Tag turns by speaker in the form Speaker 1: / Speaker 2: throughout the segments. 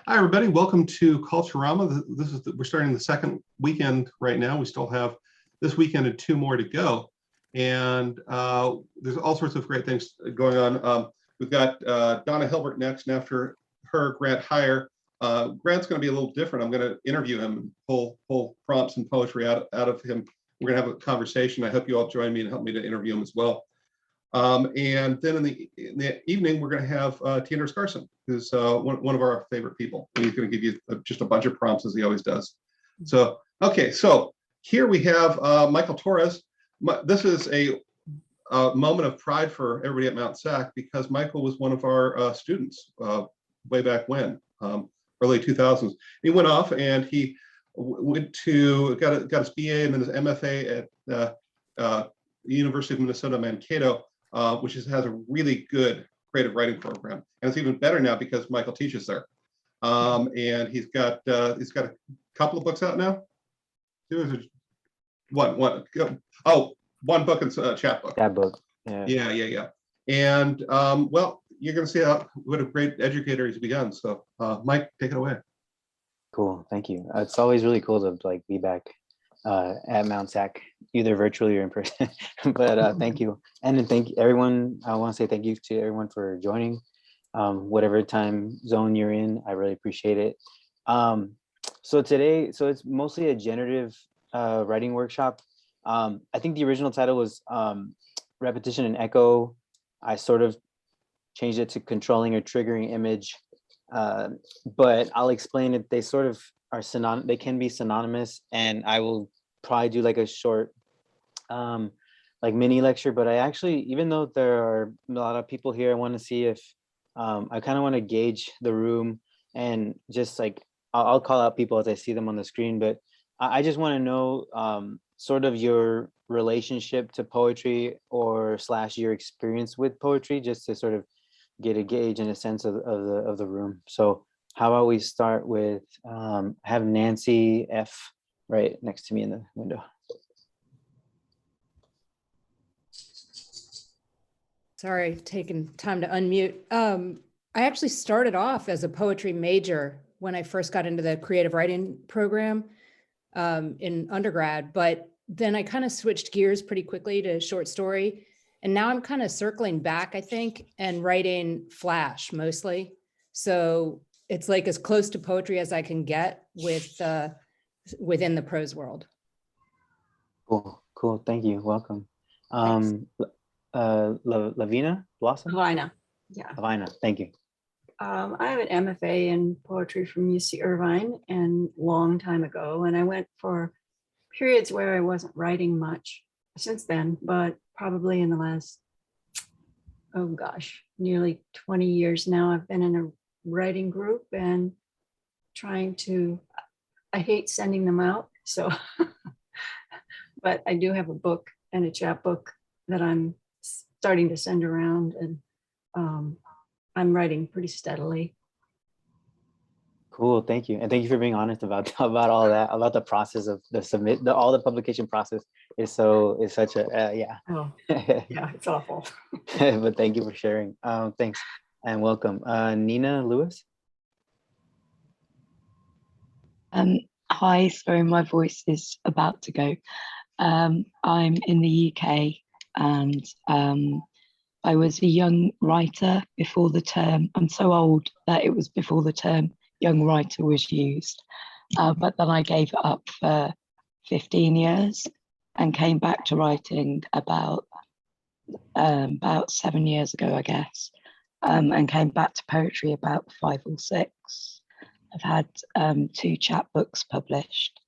Speaker 1: Hi, everybody. Welcome to Culturama. We're starting the second weekend right now. We still have this weekend and two more to go. And there's all sorts of great things going on. We've got Donna Hilbert next, and after her, Grant Heyer. Grant's going to be a little different. I'm going to interview him and pull prompts and poetry out of him. We're going to have a conversation. I hope you all join me and help me to interview him as well. And then in the evening, we're going to have Teodor Skarson, who's one of our favorite people. And he's going to give you just a bunch of prompts, as he always does. So, okay, so here we have Michael Torres. This is a moment of pride for everybody at Mount SAC, because Michael was one of our students way back when, early 2000s. He went off and he went to, got his BA and then his MFA at University of Minnesota Mankato, which has a really good creative writing program, and it's even better now because Michael teaches there. And he's got a couple of books out now. One book and chapbook.
Speaker 2: That book.
Speaker 1: Yeah. And well, you're going to see what a great educator he's begun. So, Mike, take it away.
Speaker 2: Cool. Thank you. It's always really cool to be back at Mount SAC, either virtually or in person. But thank you, and then thank everyone. I want to say thank you to everyone for joining, whatever time zone you're in. I really appreciate it. So it's mostly a generative writing workshop. I think the original title was repetition and echo. I sort of changed it to controlling or triggering image, but I'll explain it. They sort of are they can be synonymous, and I will probably do like a short mini lecture. But I actually, even though there are a lot of people here, I want to see if I kind of want to gauge the room, and just like I'll call out people as I see them on the screen, but I just want to know sort of your relationship to poetry or / your experience with poetry, just to sort of get a gauge and a sense of the room. So how about we start with have Nancy F right next to me in the window.
Speaker 3: Sorry, taking time to unmute. I actually started off as a poetry major when I first got into the creative writing program in undergrad, but then I kind of switched gears pretty quickly to short story. And now I'm kind of circling back, I think, and writing flash mostly. So it's like as close to poetry as I can get within the prose world.
Speaker 2: Cool. Thank you. Welcome. Lavina Blossom?
Speaker 4: Lavina, yeah.
Speaker 2: Lavina, thank you.
Speaker 4: I have an MFA in poetry from UC Irvine, and long time ago, and I went for periods where I wasn't writing much since then, but probably in the last, nearly 20 years now, I've been in a writing group and trying to, I hate sending them out, so, but I do have a book and a chapbook that I'm starting to send around, and I'm writing pretty steadily.
Speaker 2: Cool, thank you. And thank you for being honest about all that, about the process of all the publication process is such a, yeah.
Speaker 4: Oh, yeah, it's awful.
Speaker 2: But thank you for sharing. Thanks and welcome. Nina Lewis.
Speaker 5: Hi, sorry, my voice is about to go. I'm in the UK, and I was a young writer before the term. I'm so old that it was before the term young writer was used, but then I gave it up for 15 years and came back to writing about 7 years ago, I guess, and came back to poetry about 5 or 6. I've had 2 chapbooks published,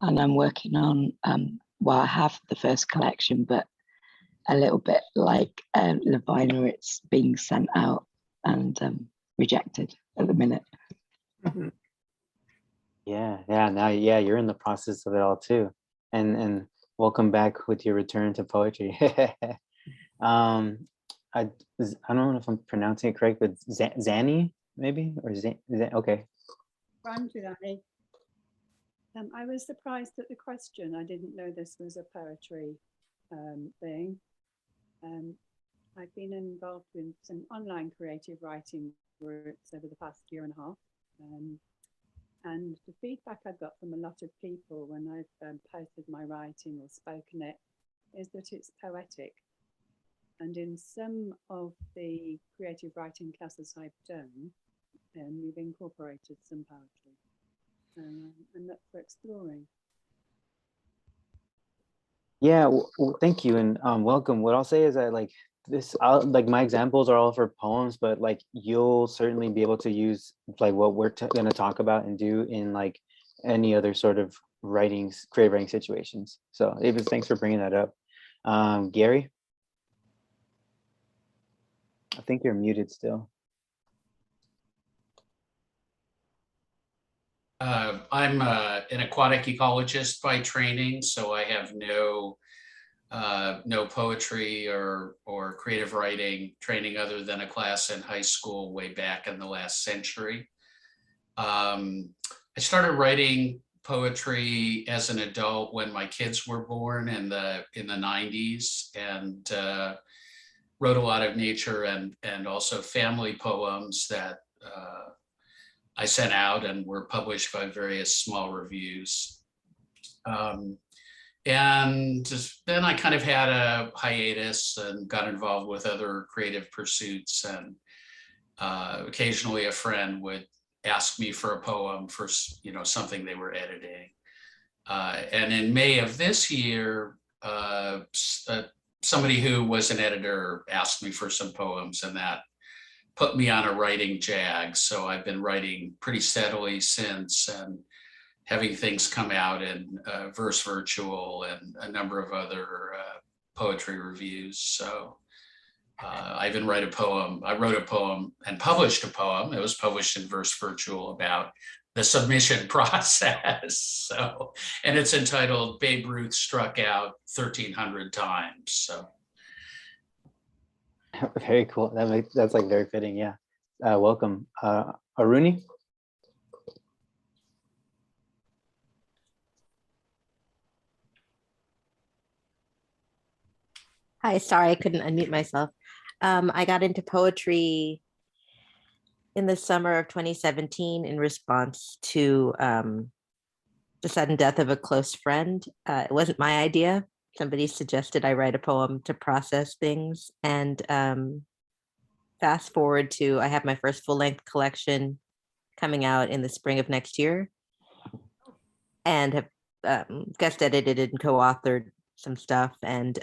Speaker 5: and I'm working on, I have the first collection, but a little bit like Lavina, it's being sent out and rejected at the minute.
Speaker 4: Mm-hmm.
Speaker 2: Now you're in the process of it all too, and welcome back with your return to poetry. I don't know if I'm pronouncing it correct, but Zani maybe, or okay.
Speaker 6: Ranjani. I was surprised at the question. I didn't know this was a poetry thing. I've been involved in some online creative writing groups over the past year and a half, And the feedback I got from a lot of people when I've posted my writing or spoken it is that it's poetic. And in some of the creative writing classes I've done, we've incorporated some poetry. And that's for exploring.
Speaker 2: Yeah, thank you, and welcome. What I'll say is that like like my examples are all for poems, but like you'll certainly be able to use like what we're going to talk about and do in like any other sort of creative writing situations. So Avis, thanks for bringing that up. Gary, I think you're muted still.
Speaker 7: I'm an aquatic ecologist by training, so I have no poetry or creative writing training other than a class in high school way back in the last century. I started writing poetry as an adult when my kids were born in the 90s, and wrote a lot of nature and also family poems that I sent out and were published by various small reviews. And then I kind of had a hiatus and got involved with other creative pursuits. And occasionally a friend would ask me for a poem for, something they were editing. And in May of this year, somebody who was an editor asked me for some poems, and that put me on a writing jag. So I've been writing pretty steadily since, and having things come out in Verse Virtual and a number of other poetry reviews. So I even wrote a poem and published a poem. It was published in Verse Virtual about the submission process. So, and it's entitled Babe Ruth Struck Out 1,300 Times. So.
Speaker 2: Very cool. That's like very fitting. Yeah. Welcome. Aruni.
Speaker 8: Hi, sorry, I couldn't unmute myself. I got into poetry in the summer of 2017 in response to the sudden death of a close friend. It wasn't my idea. Somebody suggested I write a poem to process things. And fast forward to, I have my first full-length collection coming out in the spring of next year, and have guest edited and co-authored some stuff. And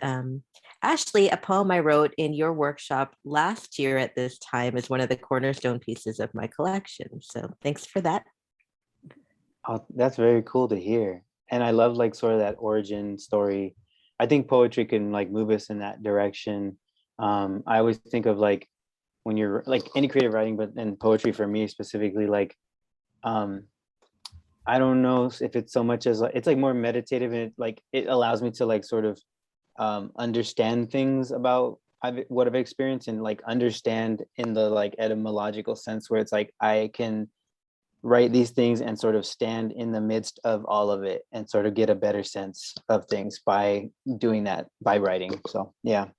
Speaker 8: Ashley, a poem I wrote in your workshop last year at this time is one of the cornerstone pieces of my collection. So thanks for that.
Speaker 2: Oh, that's very cool to hear. And I love like sort of that origin story. I think poetry can like move us in that direction. I always think of like when you're like any creative writing, but then poetry for me specifically, like I don't know if it's so much as it's like more meditative, and it allows me to like sort of understand things about what I've experienced, and like understand in the like etymological sense, where it's like I can write these things and sort of stand in the midst of all of it and sort of get a better sense of things by doing that, by writing. So yeah.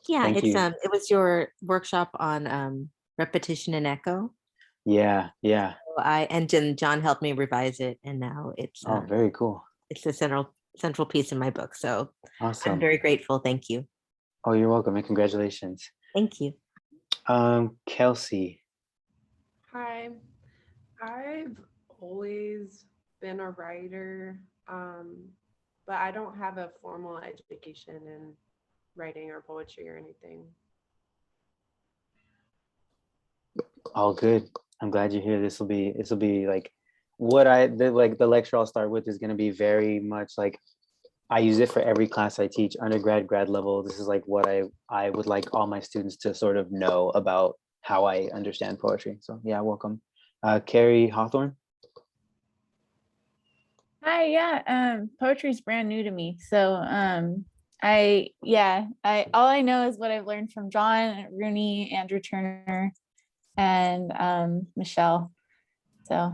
Speaker 8: Yeah,
Speaker 2: Thank you.
Speaker 8: it was your workshop on repetition and echo.
Speaker 2: Yeah.
Speaker 8: And then John helped me revise it, and now it's
Speaker 2: very cool.
Speaker 8: It's the central piece in my book. So
Speaker 2: Awesome.
Speaker 8: I'm very grateful. Thank you.
Speaker 2: Oh, you're welcome, and congratulations.
Speaker 8: Thank you.
Speaker 2: Kelsey.
Speaker 9: Hi, I've always been a writer, but I don't have a formal education in writing or poetry or anything.
Speaker 2: All good. I'm glad you're here. This will be like what the lecture I'll start with is going to be very much like I use it for every class I teach, undergrad, grad level. This is like what I would like all my students to sort of know about how I understand poetry. So yeah, welcome. Carrie Hawthorne.
Speaker 10: Hi, yeah. Poetry is brand new to me. So all I know is what I've learned from John, Rooney, Andrew Turner, and Michelle. So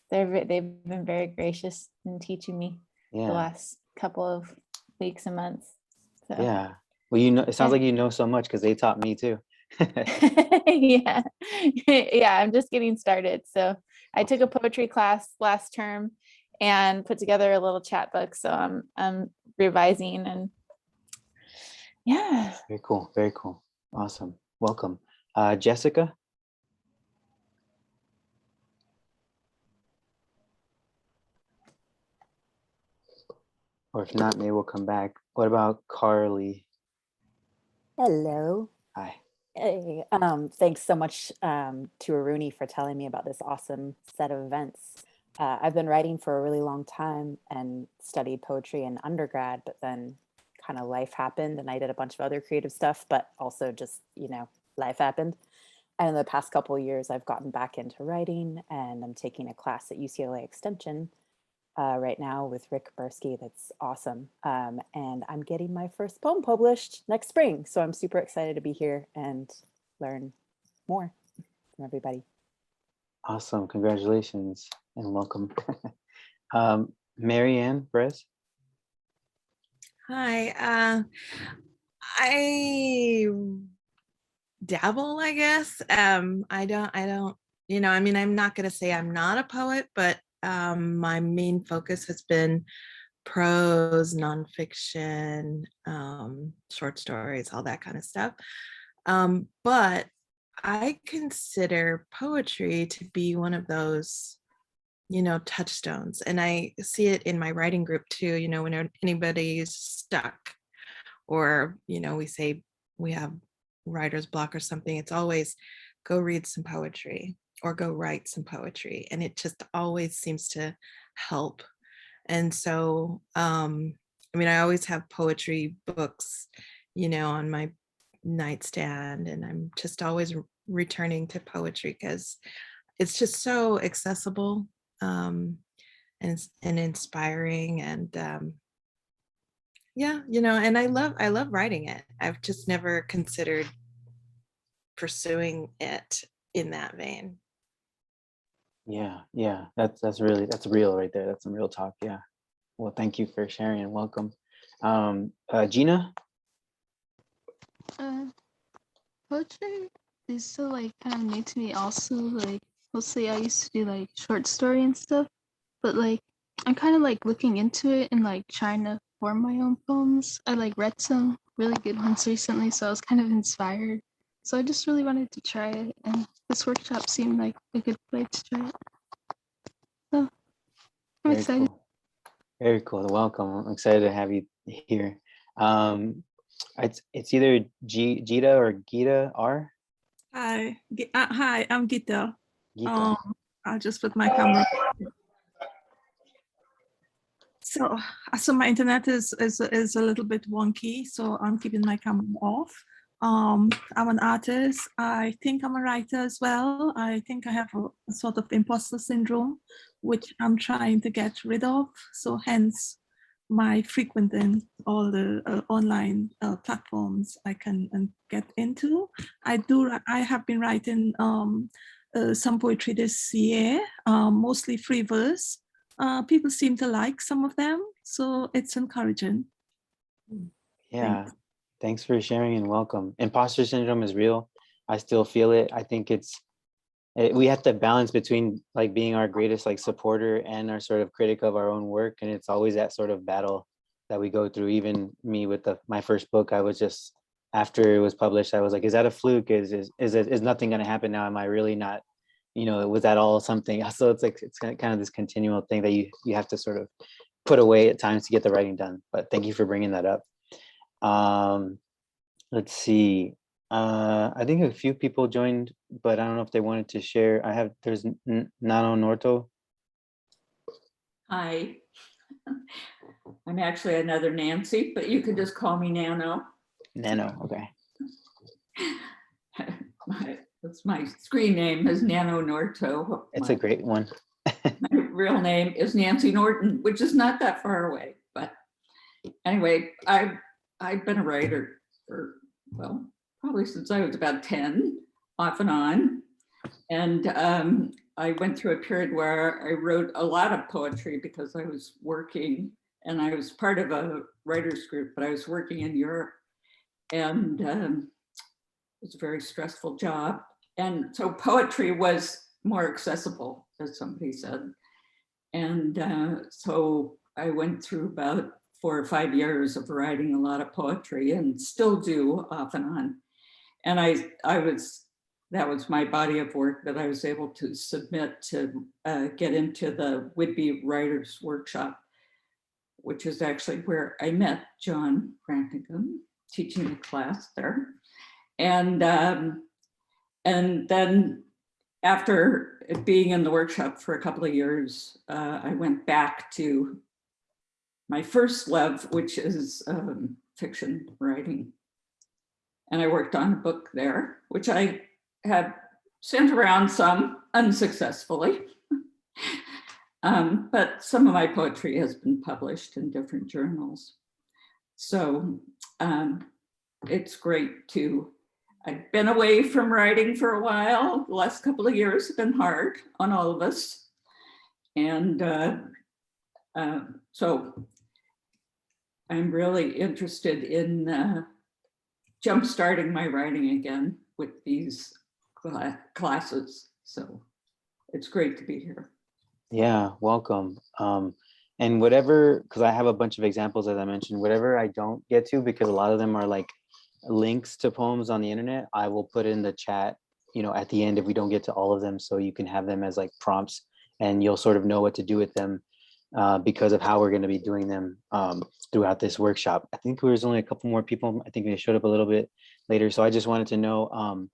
Speaker 10: they've been very gracious in teaching me the last couple of weeks and months. So
Speaker 2: yeah. Well, it sounds like you know so much because they taught me too.
Speaker 10: Yeah, yeah, I'm just getting started. So I took a poetry class last term and put together a little chat book. So I'm revising and yeah.
Speaker 2: Very cool. Very cool. Awesome. Welcome. Jessica? Or if not, maybe we'll come back. What about Carly?
Speaker 11: Hello.
Speaker 2: Hi.
Speaker 11: Hey, thanks so much to Aruni for telling me about this awesome set of events. I've been writing for a really long time and studied poetry in undergrad, but then kind of life happened and I did a bunch of other creative stuff, but also just, life happened. And in the past couple of years, I've gotten back into writing and I'm taking a class at UCLA Extension right now with Rick Bursky. That's awesome. And I'm getting my first poem published next spring. So I'm super excited to be here and learn more from everybody.
Speaker 2: Awesome. Congratulations and welcome. Marianne Brez?
Speaker 12: Hi. I dabble, I guess. I don't, I'm not going to say I'm not a poet, but my main focus has been prose, nonfiction, short stories, all that kind of stuff. But I consider poetry to be one of those, touchstones. And I see it in my writing group too, when anybody's stuck or, we say we have writer's block or something, it's always go read some poetry or go write some poetry. And it just always seems to help. And so, I always have poetry books, on my nightstand, and I'm just always returning to poetry because it's just so accessible and inspiring. And yeah, and I love writing it. I've just never considered pursuing it in that vein.
Speaker 2: Yeah, that's real right there. That's some real talk. Yeah. Well, thank you for sharing and welcome. Gina?
Speaker 13: Poetry is so kind of new to me also. Mostly I used to do short story and stuff, but I'm kind of looking into it and trying to form my own poems. I read some really good ones recently, so I was kind of inspired. So I just really wanted to try it, and this workshop seemed like a good place to try it. So I'm excited.
Speaker 2: Cool. Very cool. Welcome. I'm excited to have you here. It's either Gita or Gita R.
Speaker 14: Hi, I'm Gita.
Speaker 2: Gita.
Speaker 14: I'll just put my camera. So my internet is a little bit wonky, so I'm keeping my camera off. I'm an artist. I think I'm a writer as well. I think I have a sort of imposter syndrome, which I'm trying to get rid of. So hence my frequenting all the online platforms I can get into. I have been writing some poetry this year, mostly free verse. People seem to like some of them, so it's encouraging.
Speaker 2: Yeah, thanks for sharing and welcome. Imposter syndrome is real. I still feel it. I think we have to balance between being our greatest supporter and our sort of critic of our own work, and it's always that sort of battle that we go through. Even me with my first book, I was just, after it was published, I was like, is that a fluke? Is nothing going to happen now? Am I really not, was that all something? So it's kind of this continual thing that you have to sort of put away at times to get the writing done. But thank you for bringing that up. Let's see. I think a few people joined, but I don't know if they wanted to share. There's Nano Norto.
Speaker 15: Hi. I'm actually another Nancy, but you can just call me Nano.
Speaker 2: Nano, okay.
Speaker 15: That's my screen name is Nano Norto.
Speaker 2: It's a great one.
Speaker 15: My real name is Nancy Norton, which is not that far away. But anyway, I've been a writer for, well, probably since I was about 10, off and on. And I went through a period where I wrote a lot of poetry because I was working, and I was part of a writers group, but I was working in Europe. And was a very stressful job. And so poetry was more accessible, as somebody said. And so I went through about 4 or 5 years of writing a lot of poetry, and still do off and on. And that was my body of work that I was able to submit to get into the Whitby Writers Workshop, which is actually where I met John Brannigan, teaching a class there. And then after being in the workshop for a couple of years, I went back to my first love, which is fiction writing. And I worked on a book there, which I had sent around some unsuccessfully. But some of my poetry has been published in different journals. So it's great to, I've been away from writing for a while. The last couple of years have been hard on all of us. And so I'm really interested in jump-starting my writing again with these classes. So it's great to be here.
Speaker 2: Yeah, welcome. And whatever, because I have a bunch of examples, as I mentioned, whatever I don't get to, because a lot of them are like links to poems on the internet, I will put in the chat, you know, at the end if we don't get to all of them, so you can have them as like prompts and you'll sort of know what to do with them because of how we're going to be doing them throughout this workshop. I think there was only a couple more people. I think they showed up a little bit later. So I just wanted to know,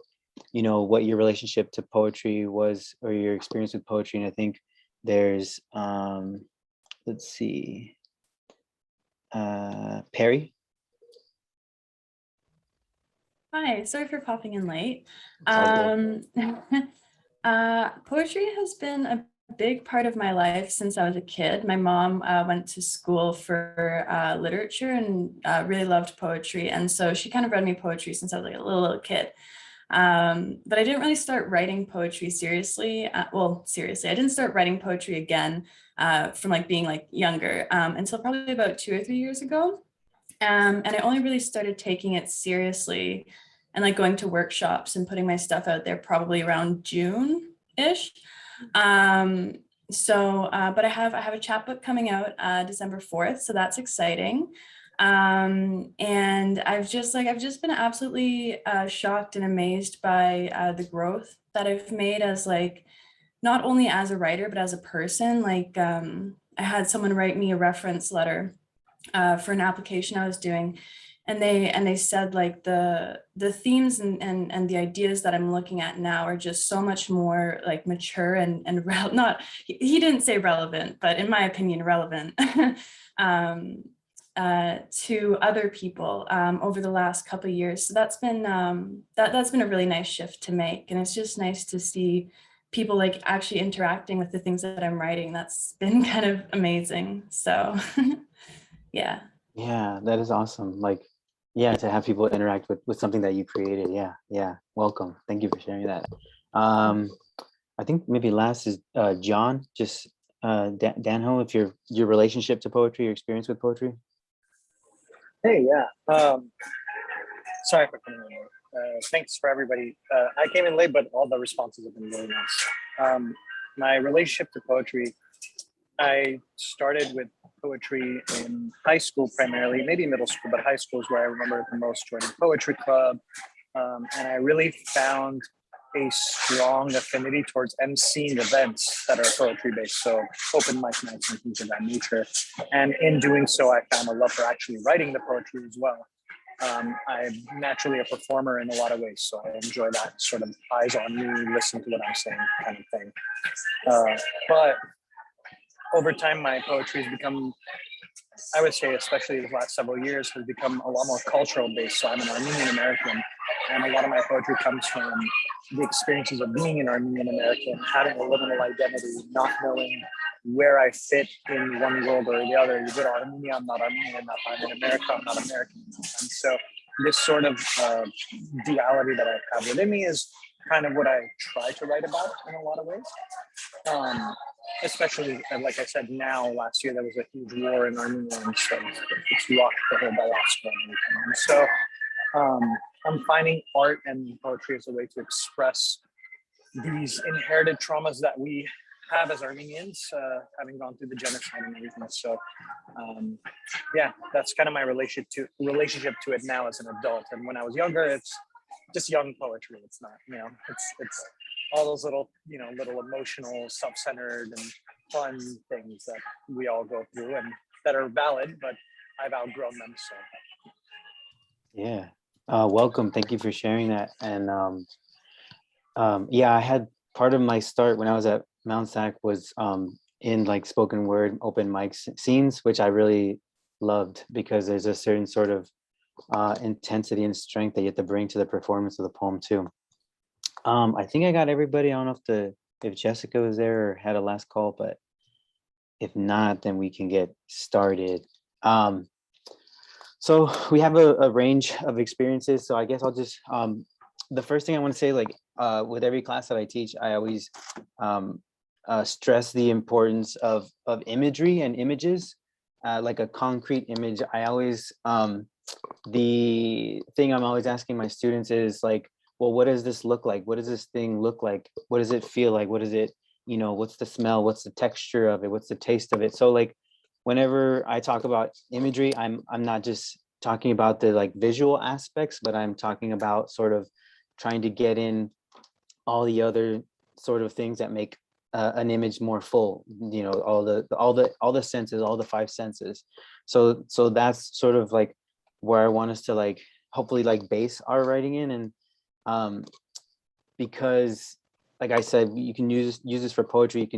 Speaker 2: you know, what your relationship to poetry was, or your experience with poetry. And I think there's, let's see, Perry.
Speaker 16: Hi, sorry for popping in late. Poetry has been a big part of my life since I was a kid. My mom went to school for literature and really loved poetry. And so she kind of read me poetry since I was like a little kid. But I didn't really start writing poetry seriously. Seriously, I didn't start writing poetry again from like being like younger until probably about 2 or 3 years ago. And I only really started taking it seriously and like going to workshops and putting my stuff out there probably around June-ish. But I have a chapbook coming out December 4th, so that's exciting. And I've just been absolutely shocked and amazed by the growth that I've made as like, not only as a writer, but as a person. Like I had someone write me a reference letter for an application I was doing. And they said like the themes and the ideas that I'm looking at now are just so much more like mature and not, he didn't say relevant, but in my opinion, relevant to other people over the last couple of years. So that's been that's been a really nice shift to make. And it's just nice to see people like actually interacting with the things that I'm writing. That's been kind of amazing. So yeah.
Speaker 2: Yeah, that is awesome. Like, yeah, to have people interact with something that you created. Yeah. Welcome. Thank you for sharing that. I think maybe last is John, just Danho, if your relationship to poetry, your experience with poetry.
Speaker 17: Hey, yeah. Sorry for coming in. Thanks for everybody. I came in late, but all the responses have been really nice. My relationship to poetry, I started with poetry in high school primarily, maybe middle school, but high school is where I remember it the most, joining poetry club. And I really found a strong affinity towards emceeing events that are poetry based, so open mic nights and things of that nature. And in doing so, I found a love for actually writing the poetry as well. I'm naturally a performer in a lot of ways, so I enjoy that sort of eyes on me, listen to what I'm saying kind of thing. But over time, my poetry has become, I would say, especially the last several years, has become a lot more cultural based. So I'm an Armenian American, and a lot of my poetry comes from the experiences of being an Armenian American, having a liminal identity, not knowing where I fit in one world or the other. You go to Armenia, I'm not Armenian enough. I'm in America, I'm not American enough. And so this sort of duality that I have within me is kind of what I try to write about in a lot of ways. Especially, like I said, now, last year, there was a huge war in Armenia, and so it's rocked the whole diaspora and everything. And so I'm finding art and poetry as a way to express these inherited traumas that we have as Armenians, having gone through the genocide and everything. So yeah, that's kind of my relationship to it now as an adult. And when I was younger, it's just young poetry. It's not, it's all those little, little emotional, self-centered and fun things that we all go through and that are valid, but I've outgrown them. So
Speaker 2: Yeah. Welcome. Thank you for sharing that. And yeah, I had part of my start when I was at Mount Sac was in like spoken word open mic scenes, which I really loved because there's a certain sort of intensity and strength that you have to bring to the performance of the poem too. I think I got everybody. I don't know if Jessica was there or had a last call, but if not, then we can get started. So we have a range of experiences. So I guess I'll just, the first thing I want to say, like with every class that I teach, I always stress the importance of imagery and images, like a concrete image. I always, the thing I'm always asking my students is like, well, what does this look like? What does this thing look like? What does it feel like? What is it, what's the smell? What's the texture of it? What's the taste of it? So like, whenever I talk about imagery, I'm not just talking about the like visual aspects, but I'm talking about sort of trying to get in all the other sort of things that make an image more full. All the senses, all the five senses. So that's sort of like where I want us to like hopefully like base our writing in, and because like I said, you can use this for poetry.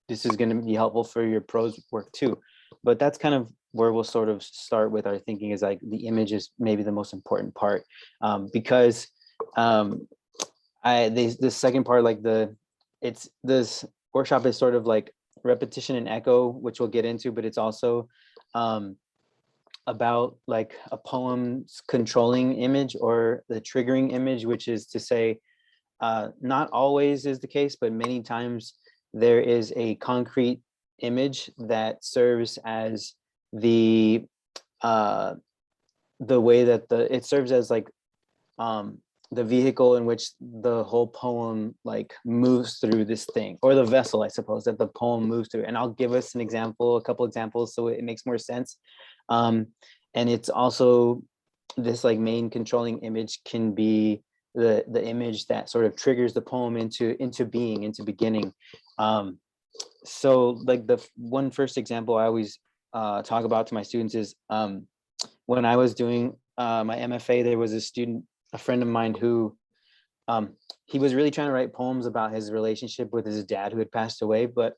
Speaker 2: This is going to be helpful for your prose work too. But that's kind of where we'll sort of start with our thinking, is like the image is maybe the most important part, because the second part, like this workshop is sort of like repetition and echo, which we'll get into, but it's also about like a poem's controlling image or the triggering image, which is to say, not always is the case, but many times there is a concrete image that serves as the way that it serves as like the vehicle in which the whole poem like moves through this thing, or the vessel, I suppose, that the poem moves through. And I'll give us a couple examples so it makes more sense. And it's also this like main controlling image can be the image that sort of triggers the poem into beginning. So like the one first example I always talk about to my students is when I was doing my MFA, there was a friend of mine who he was really trying to write poems about his relationship with his dad who had passed away, but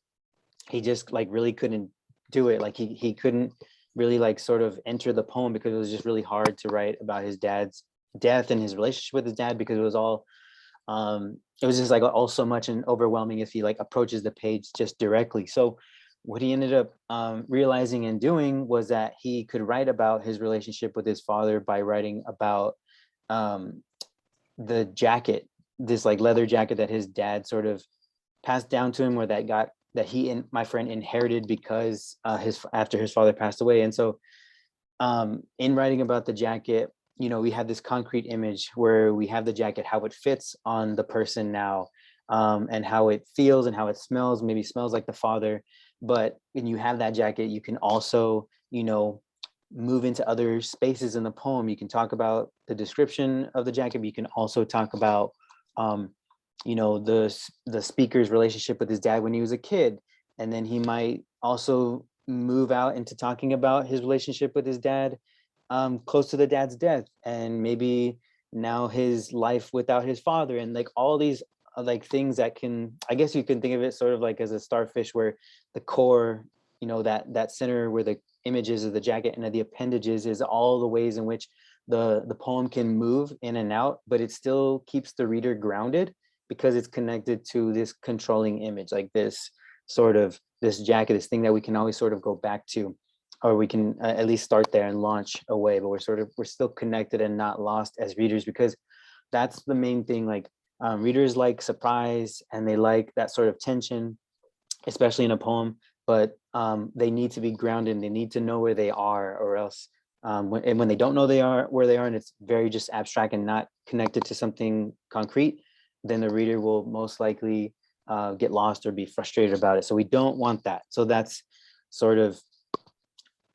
Speaker 2: he just like really couldn't do it. Like he couldn't really like sort of enter the poem because it was just really hard to write about his dad's death and his relationship with his dad, because it was all it was just like all so much and overwhelming if he like approaches the page just directly. So what he ended up realizing and doing was that he could write about his relationship with his father by writing about the jacket, this like leather jacket that his dad sort of passed down to him, or that he and my friend inherited because after his father passed away. And so in writing about the jacket, we have this concrete image where we have the jacket, how it fits on the person now, and how it feels and how it smells, maybe smells like the father. But when you have that jacket, you can also, move into other spaces in the poem. You can talk about the description of the jacket, but you can also talk about, the speaker's relationship with his dad when he was a kid. And then he might also move out into talking about his relationship with his dad close to the dad's death, and maybe now his life without his father, and like all these like things that I guess you can think of it sort of like as a starfish, where the core, that center where the images of the jacket and the appendages is all the ways in which the poem can move in and out, but it still keeps the reader grounded because it's connected to this controlling image, like this jacket, this thing that we can always sort of go back to, or we can at least start there and launch away, but we're still connected and not lost as readers, because that's the main thing. Like readers like surprise and they like that sort of tension, especially in a poem, but they need to be grounded. They need to know where they are, or else and when they don't know where they are, and it's very just abstract and not connected to something concrete, then the reader will most likely get lost or be frustrated about it. So we don't want that. So that's sort of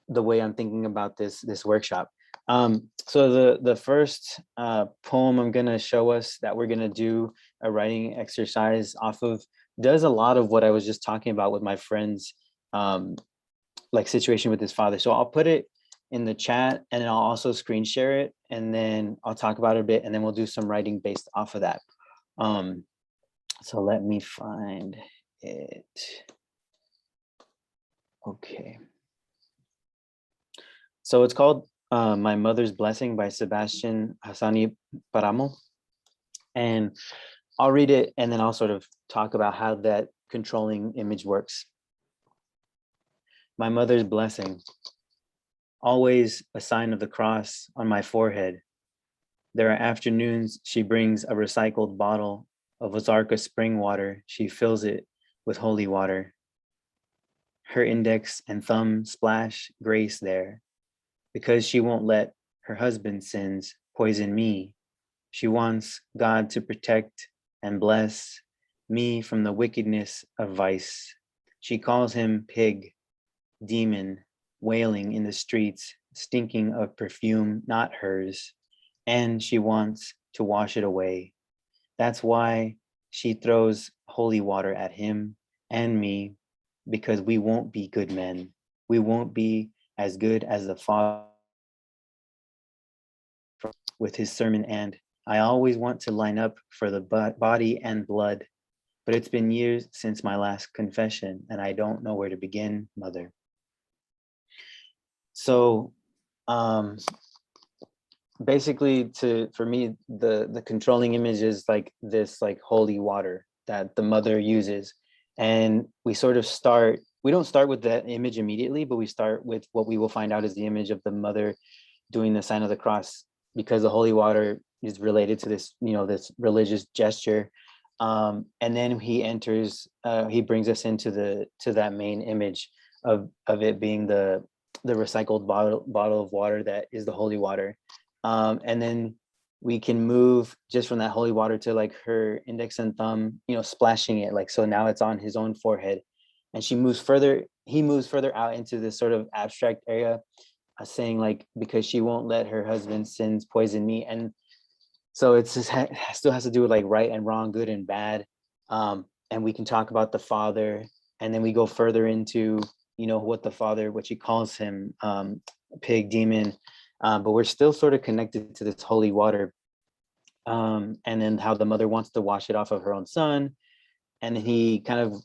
Speaker 2: the way I'm thinking about this workshop. So the first poem I'm gonna show us that we're gonna do a writing exercise off of does a lot of what I was just talking about with my friend's like situation with his father. So I'll put it in the chat, and then I'll also screen share it, and then I'll talk about it a bit, and then we'll do some writing based off of that. So let me find it. Okay. So it's called My Mother's Blessing by Sebastian Hassani Paramo. And I'll read it, and then I'll sort of talk about how that controlling image works. My mother's blessing, always a sign of the cross on my forehead. There are afternoons she brings a recycled bottle of Ozarka spring water. She fills it with holy water. Her index and thumb splash grace there. Because she won't let her husband's sins poison me. She wants God to protect and bless me from the wickedness of vice. She calls him pig, demon, wailing in the streets, stinking of perfume not hers, and she wants to wash it away. That's why she throws holy water at him and me, because we won't be good men. We won't be as good as the Father with his sermon. And I always want to line up for the body and blood, but it's been years since my last confession, and I don't know where to begin, Mother. So basically, for me, the controlling image is like this like holy water that the mother uses. And we sort of we don't start with that image immediately, but we start with what we will find out is the image of the mother doing the sign of the cross, because the holy water is related to this, this religious gesture. And then he brings us into that main image of it being the recycled bottle of water that is the holy water. And then we can move just from that holy water to like her index and thumb, splashing it, like, so now it's on his own forehead. And he moves further out into this sort of abstract area, saying like, because she won't let her husband's sins poison me. And so it's just still has to do with like right and wrong, good and bad. And we can talk about the father, and then we go further into, what she calls him, pig, demon, but we're still sort of connected to this holy water. And then how the mother wants to wash it off of her own son. And then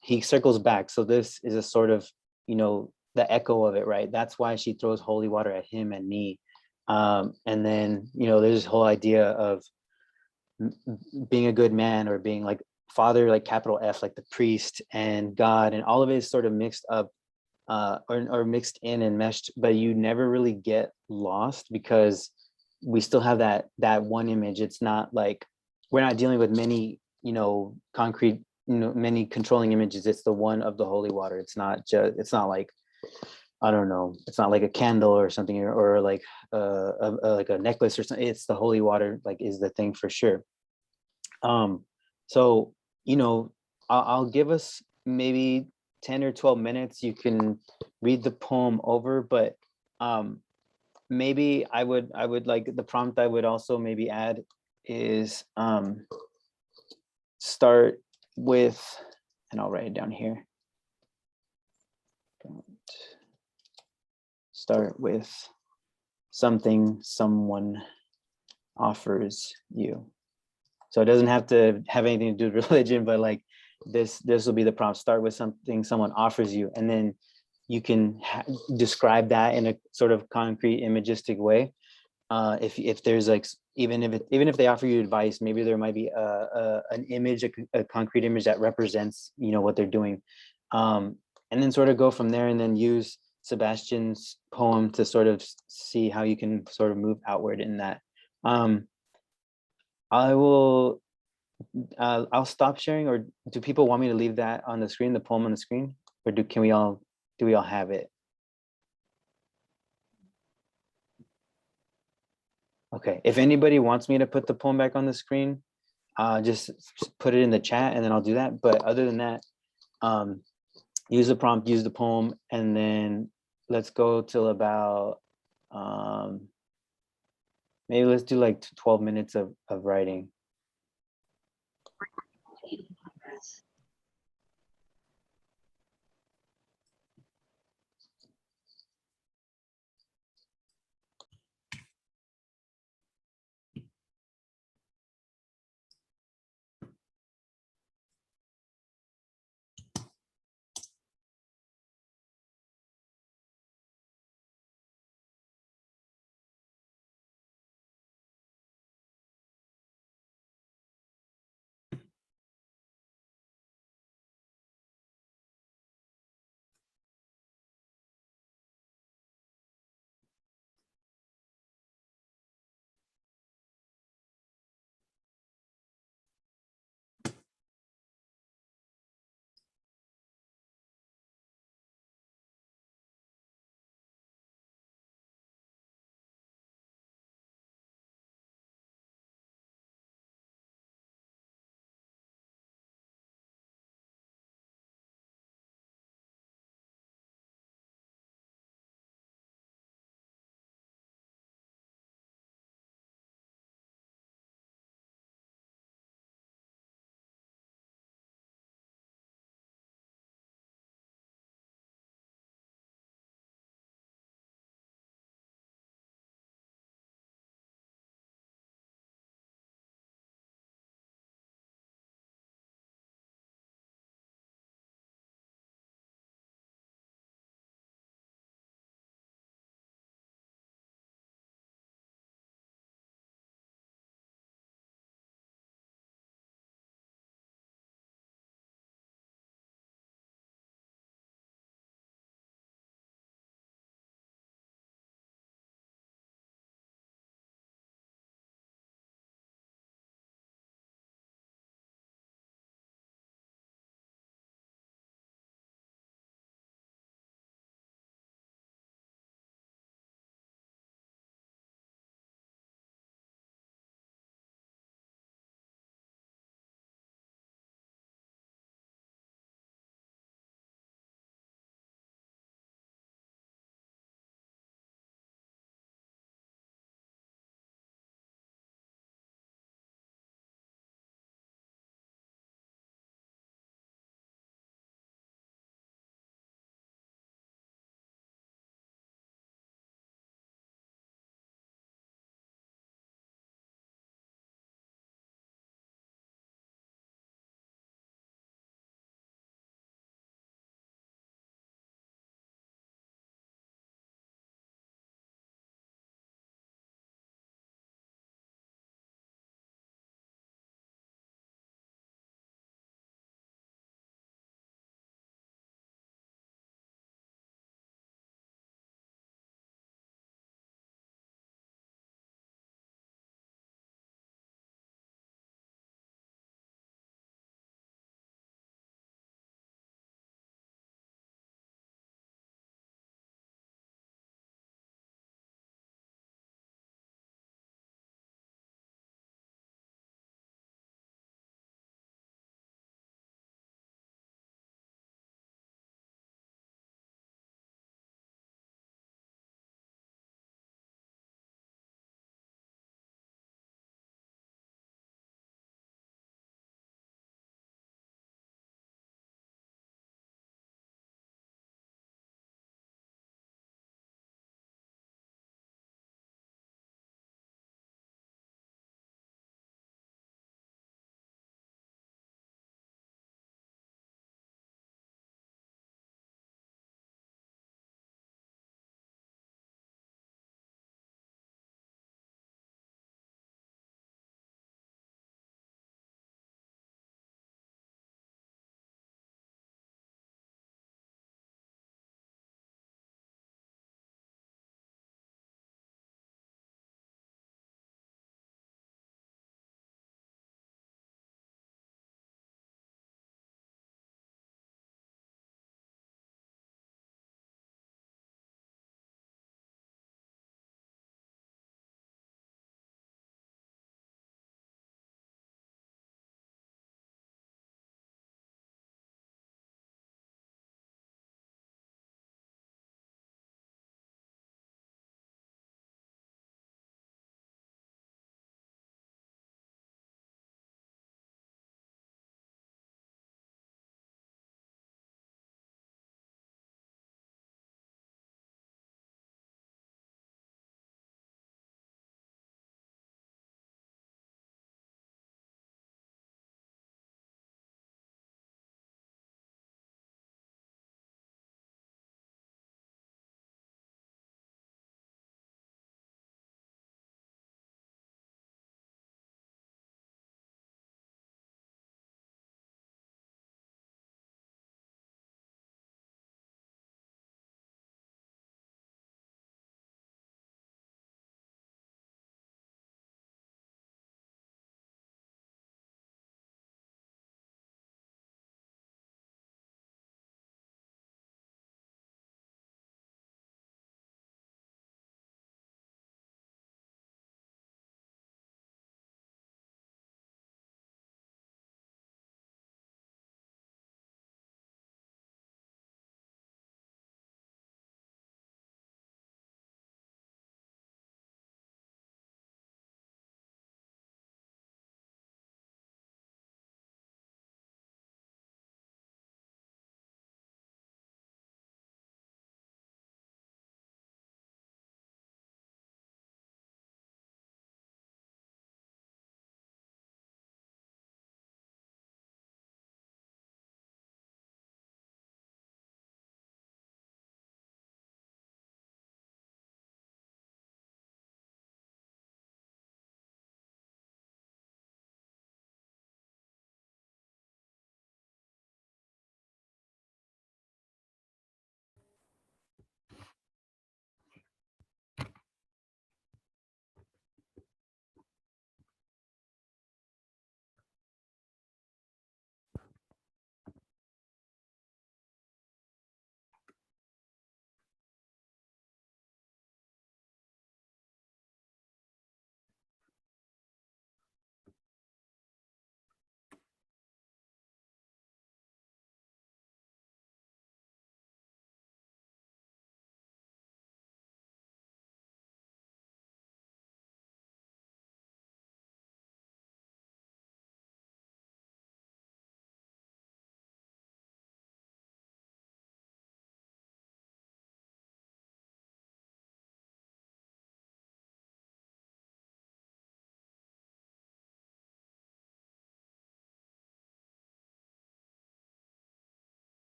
Speaker 2: he circles back. So this is a sort of, the echo of it, right? That's why she throws holy water at him and me. And then, there's this whole idea of being a good man, or being like father, like capital F, like the priest and God, and all of it is sort of mixed up, or mixed in and meshed, but you never really get lost, because we still have that one image. It's not like we're not dealing with many, concrete, many controlling images. It's the one of the holy water. It's not like, I don't know, it's not like a candle or something, or like like a necklace or something. It's the holy water, like, is the thing for sure. So I'll give us maybe 10 or 12 minutes. You can read the poem over, but maybe I would like, the prompt I would also maybe add is start with, and I'll write it down here. Start with something someone offers you. So it doesn't have to have anything to do with religion, but like this will be the prompt. Start with something someone offers you, and then you can describe that in a sort of concrete, imagistic way. If there's like, even if they offer you advice, maybe there might be an image, a concrete image that represents what they're doing, and then sort of go from there, and then use Sebastian's poem to sort of see how you can sort of move outward in that. I'll stop sharing, or do people want me to leave that on the screen, the poem on the screen, or do we all have it? Okay, if anybody wants me to put the poem back on the screen, just put it in the chat and then I'll do that. But other than that, use the prompt, use the poem, and then let's go till about, maybe let's do like 12 minutes of writing.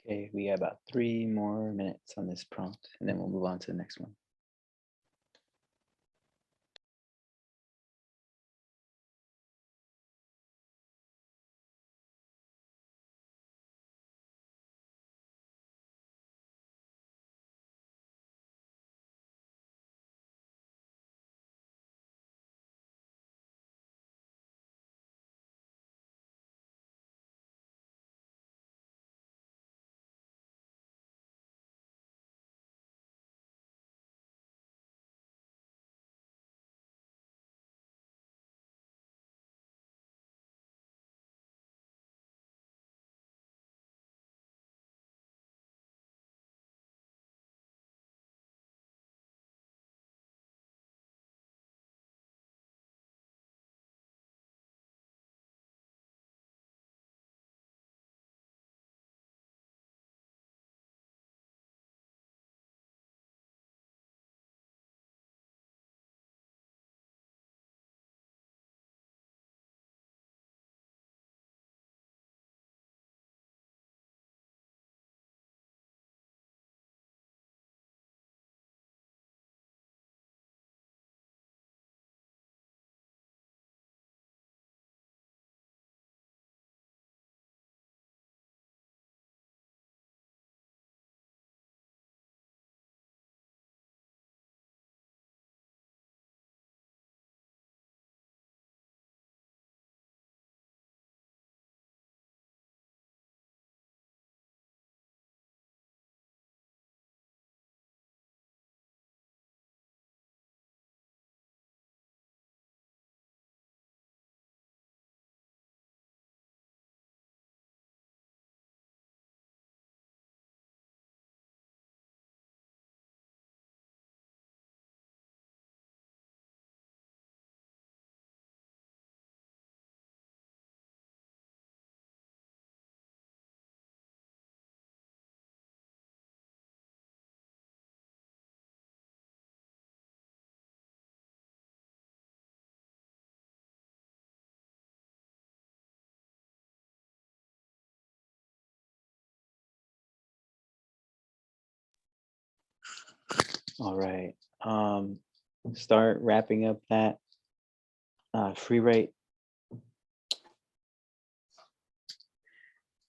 Speaker 2: Okay, we got about 3 more minutes on this prompt, and then we'll move on to the next one. All right. Start wrapping up that free write.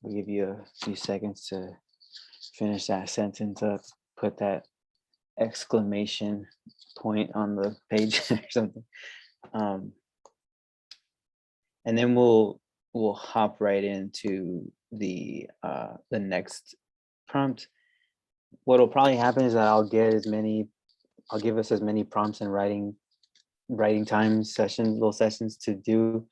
Speaker 2: We'll give you a few seconds to finish that sentence up, put that exclamation point on the page or something. And then we'll hop right into the next prompt. What'll probably happen is that I'll give us as many prompts and writing time little sessions to do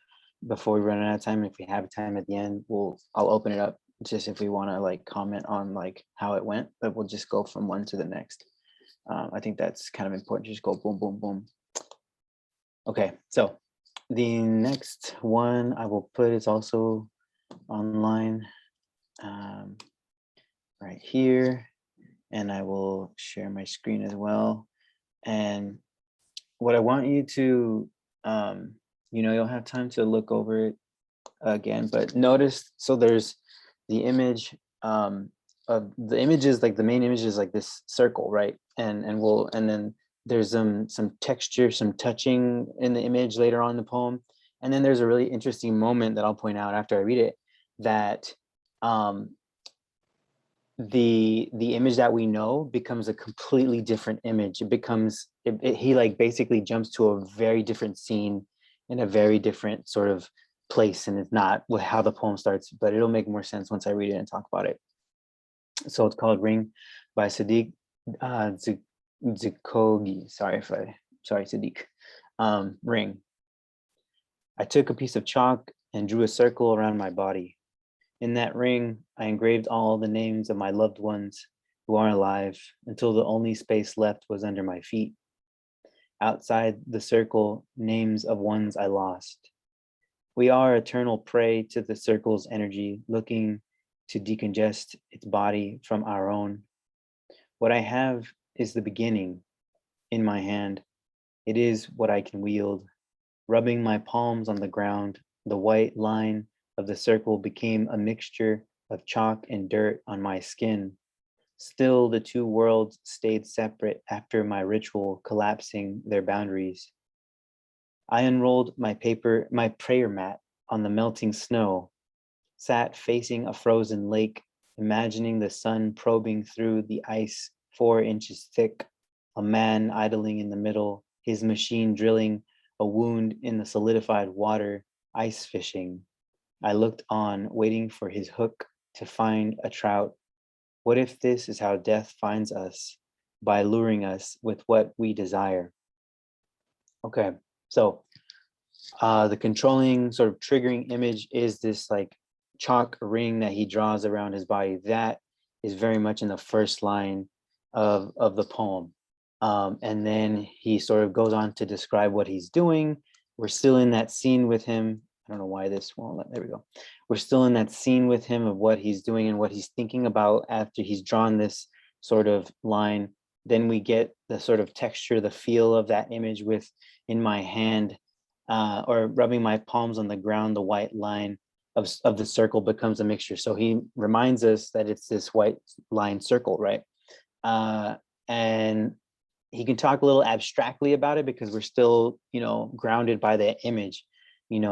Speaker 2: before we run out of time. If we have time at the end, I'll open it up just if we want to like comment on like how it went, but we'll just go from one to the next. I think that's kind of important. Just go boom, boom, boom. Okay, so the next one I will put is also online right here, and I will share my screen as well. And what I want you to, you'll have time to look over it again, but notice, so there's the image of the images, like the main image is like this circle, right? And then there's some texture, some touching in the image later on in the poem. And then there's a really interesting moment that I'll point out after I read it, that the image that we know becomes a completely different image. It becomes, he like basically jumps to a very different scene in a very different sort of place, and it's not with how the poem starts, but it'll make more sense once I read it and talk about it. So it's called Ring by Sadiq Zikogi. Sorry, Sadiq. Ring. I took a piece of chalk and drew a circle around my body. In that ring, I engraved all the names of my loved ones who are alive until the only space left was under my feet. Outside the circle, names of ones I lost. We are eternal prey to the circle's energy, looking to decongest its body from our own. What I have is the beginning in my hand. It is what I can wield. Rubbing my palms on the ground, the white line of the circle became a mixture of chalk and dirt on my skin. Still, the two worlds stayed separate after my ritual collapsing their boundaries. I unrolled my prayer mat on the melting snow, sat facing a frozen lake, imagining the sun probing through the ice 4 inches thick, a man idling in the middle, his machine drilling a wound in the solidified water, ice fishing. I looked on, waiting for his hook to find a trout. What if this is how death finds us, by luring us with what we desire? Okay, so the controlling sort of triggering image is this like chalk ring that he draws around his body. That is very much in the first line of the poem. And then he sort of goes on to describe what he's doing. We're still in that scene with him. I don't know why this won't let, there we go. We're still in that scene with him of what he's doing and what he's thinking about after he's drawn this sort of line. Then we get the sort of texture, the feel of that image with in my hand, or rubbing my palms on the ground, the white line of the circle becomes a mixture. So he reminds us that it's this white line circle, right? And he can talk a little abstractly about it because we're still, grounded by the image.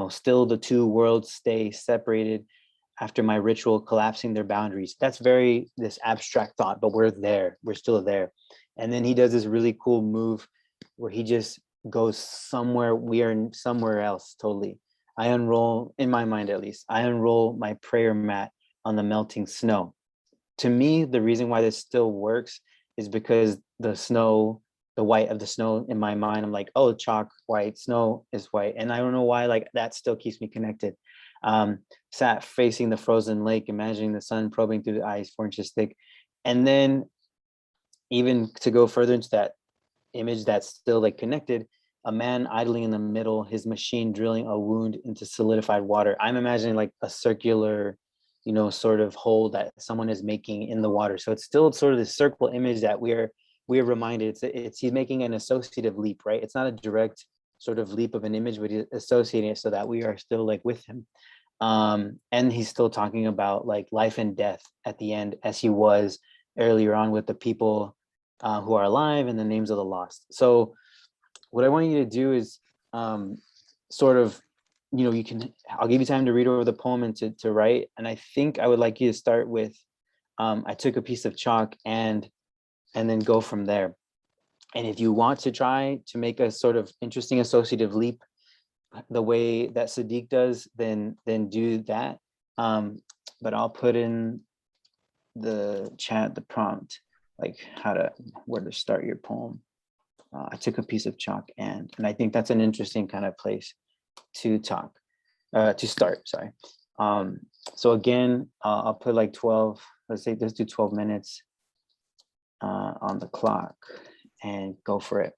Speaker 2: Still the two worlds stay separated after my ritual collapsing their boundaries. That's very this abstract thought, but we're there, we're still there. And then he does this really cool move where he just goes somewhere, we are somewhere else totally. I unroll, in my mind at least, I unroll my prayer mat on the melting snow. To me, the reason why this still works is because the snow, the white of the snow in my mind, I'm like, oh, chalk, white, snow is white. And I don't know why, like that still keeps me connected. Sat facing the frozen lake, imagining the sun probing through the ice 4 inches thick. And then even to go further into that image that's still like connected, a man idling in the middle, his machine drilling a wound into solidified water. I'm imagining like a circular, sort of hole that someone is making in the water. So it's still sort of this circle image that we're reminded. It's he's making an associative leap, right? It's not a direct sort of leap of an image, but he's associating it so that we are still like with him. And he's still talking about like life and death at the end, as he was earlier on with the people who are alive and the names of the lost. So what I want you to do is sort of, I'll give you time to read over the poem and to write. And I think I would like you to start with, I took a piece of chalk and then go from there. And if you want to try to make a sort of interesting associative leap, the way that Sadiq does, then do that. But I'll put in the chat, the prompt, like where to start your poem. I took a piece of chalk and I think that's an interesting kind of place to start, sorry. So again, I'll put like 12, let's do 12 minutes on the clock and go for it.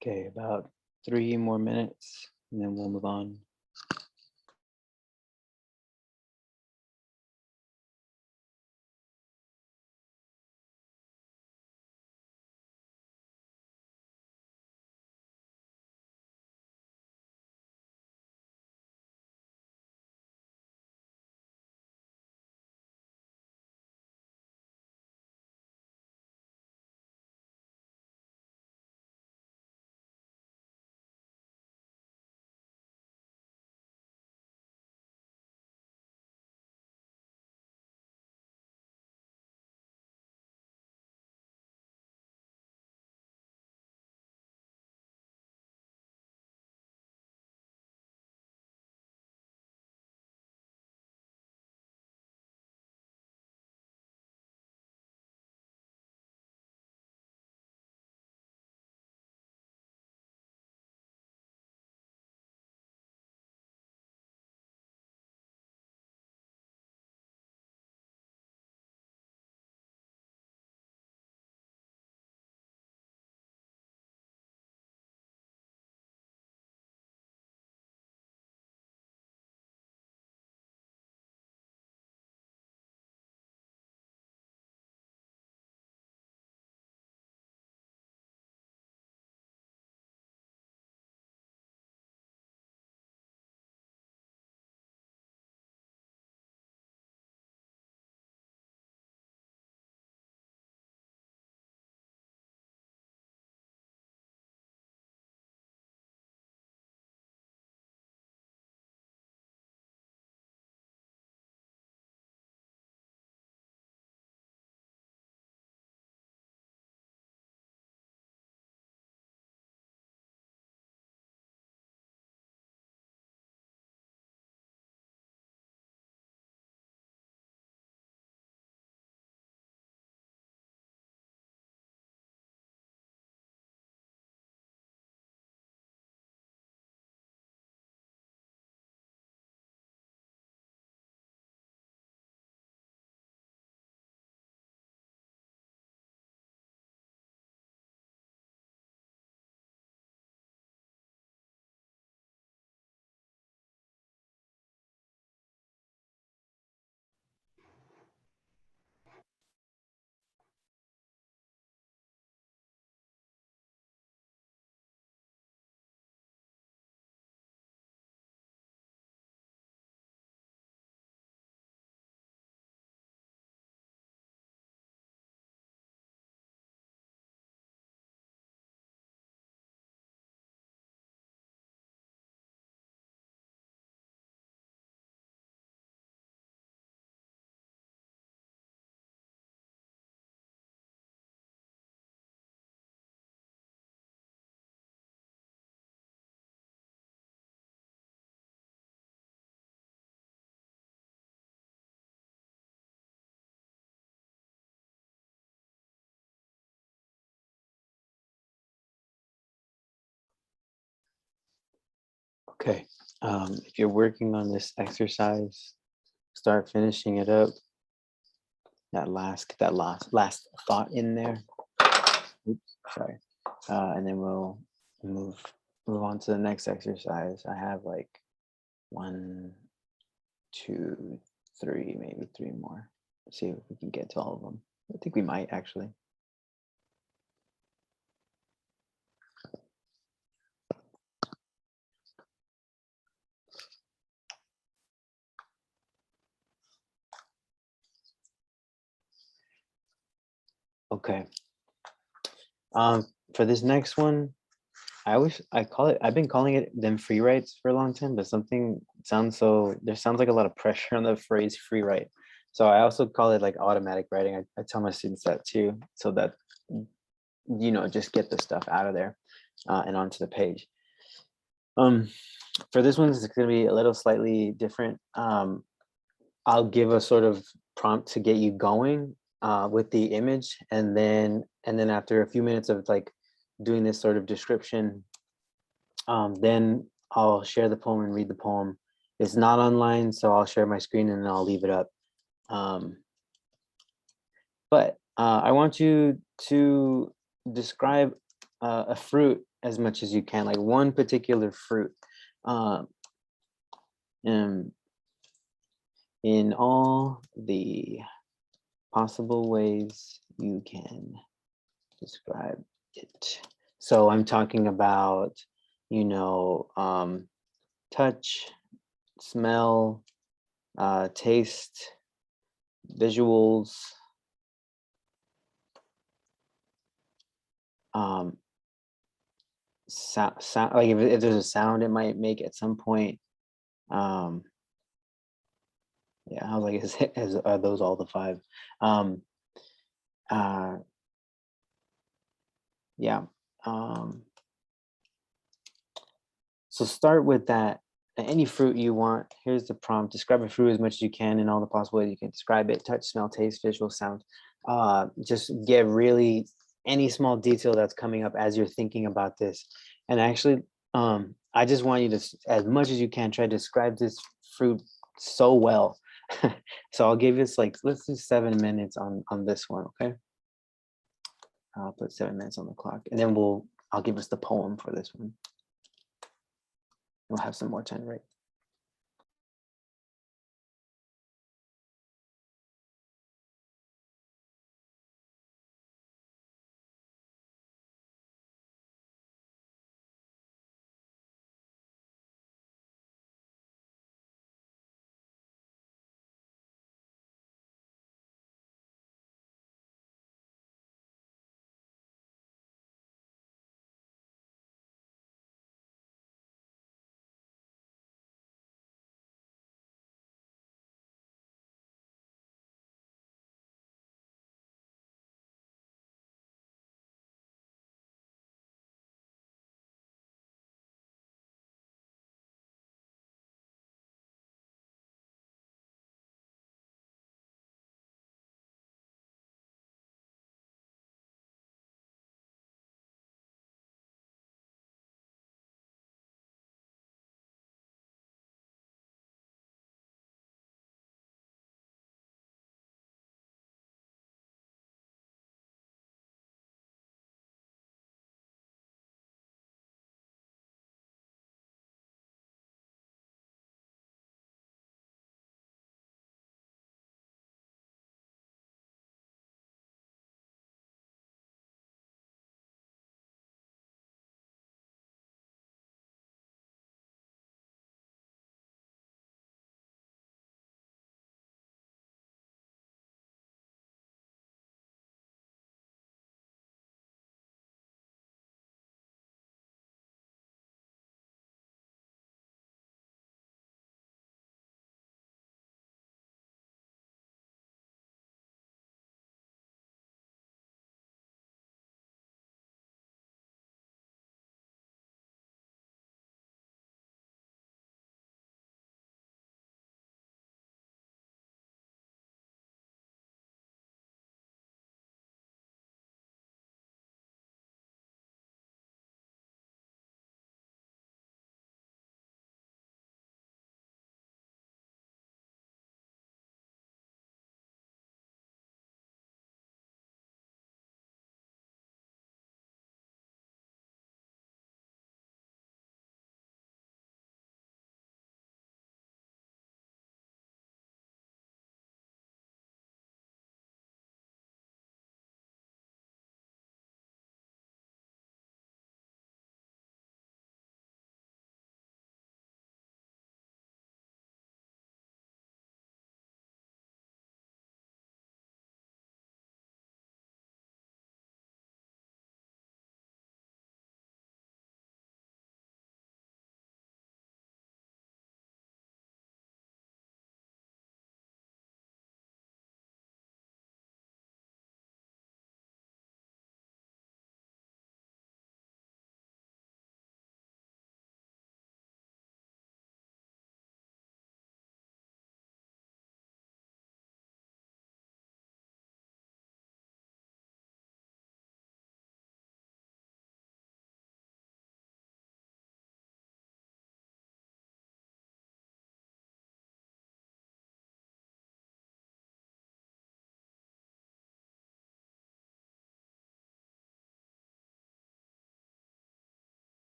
Speaker 2: Okay, about 3 more minutes and then we'll move on. Okay, if you're working on this exercise, start finishing it up. That last thought in there. Oops, sorry. And then we'll move on to the next exercise. I have like 1, 2, 3, maybe 3 more. Let's see if we can get to all of them. I think we might actually. Okay. For this next one, I've been calling it them free writes for a long time, but something sounds like a lot of pressure on the phrase free write. So I also call it like automatic writing. I tell my students that too, so that, just get the stuff out of there and onto the page. For this one, it's going to be a little slightly different. I'll give a sort of prompt to get you going with the image, and then after a few minutes of like doing this sort of description, then I'll share the poem and read the poem. It's not online, so I'll share my screen and then I'll leave it up. But I want you to describe a fruit as much as you can, like one particular fruit. Um, in all the possible ways you can describe it. So I'm talking about, you know, touch, smell, taste, visuals, sound, like if there's a sound it might make at some point. Yeah, I was like, are those all the five? Yeah. So start with that. Any fruit you want. Here's the prompt. Describe a fruit as much as you can in all the possible ways you can describe it. Touch, smell, taste, visual, sound. Just get really any small detail that's coming up as you're thinking about this. And actually, I just want you to, as much as you can, try to describe this fruit so well. So I'll give this like, let's do 7 minutes on this one, okay? I'll put 7 minutes on the clock, and then I'll give us the poem for this one. We'll have some more time, right?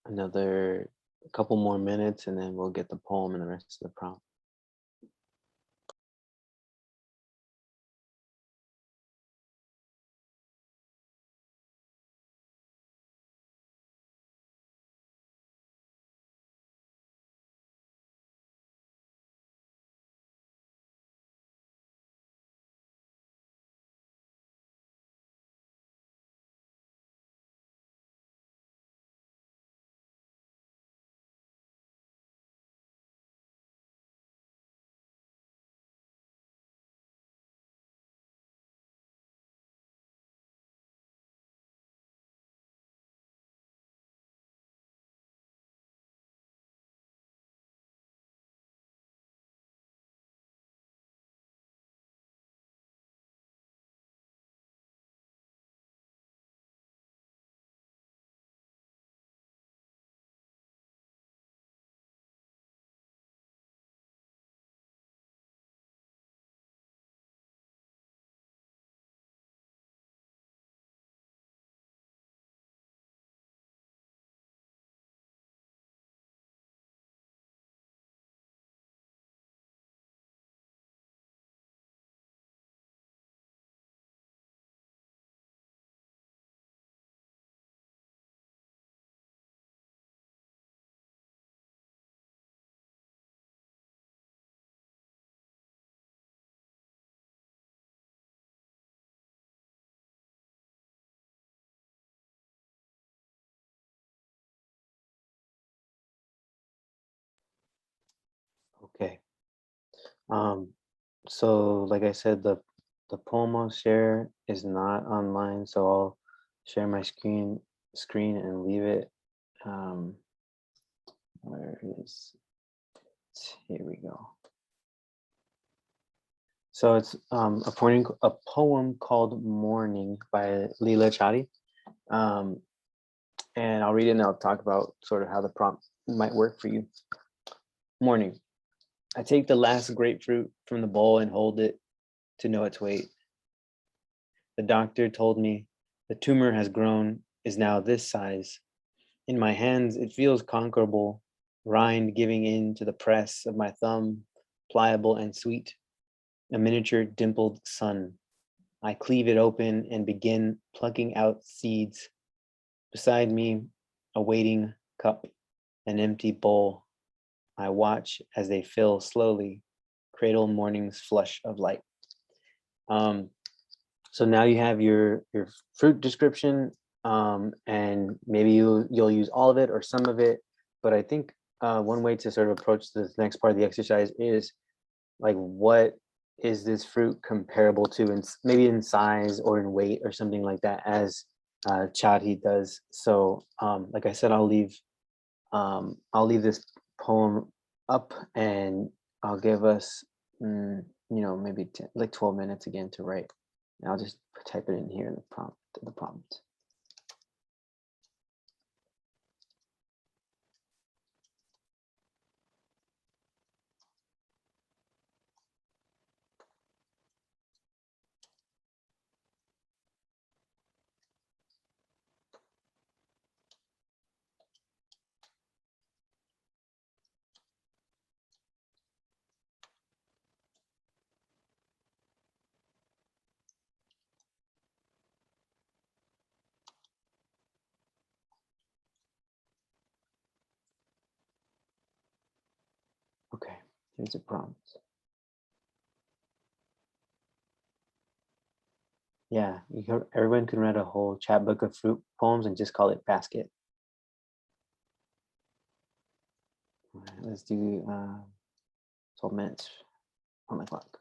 Speaker 2: another couple more minutes, and then we'll get the poem and the rest of the prompt. Okay. So like I said, the poem I'll share is not online, so I'll share my screen and leave it. Where is it? Here we go. So it's a poem called Morning by Leela Chadi. And I'll read it and I'll talk about sort of how the prompt might work for you. Morning. I take the last grapefruit from the bowl and hold it to know its weight. The doctor told me the tumor has grown, is now this size. In my hands, it feels conquerable, rind giving in to the press of my thumb, pliable and sweet, a miniature dimpled sun. I cleave it open and begin plucking out seeds. Beside me, a waiting cup, an empty bowl. I watch as they fill slowly, cradle morning's flush of light. So now you have your fruit description, and maybe you'll use all of it or some of it. But I think one way to sort of approach this next part of the exercise is like, what is this fruit comparable to, and maybe in size or in weight or something like that, as Chadhi does. So like I said, I'll leave this poem up, and I'll give us maybe 10, like 12 minutes again to write. And I'll just type it in here in the prompt. Okay, here's a prompt. Yeah, everyone can write a whole chapbook of fruit poems and just call it basket. All right, let's do 12 minutes on the clock.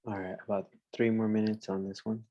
Speaker 2: All right, about 3 more minutes on this one.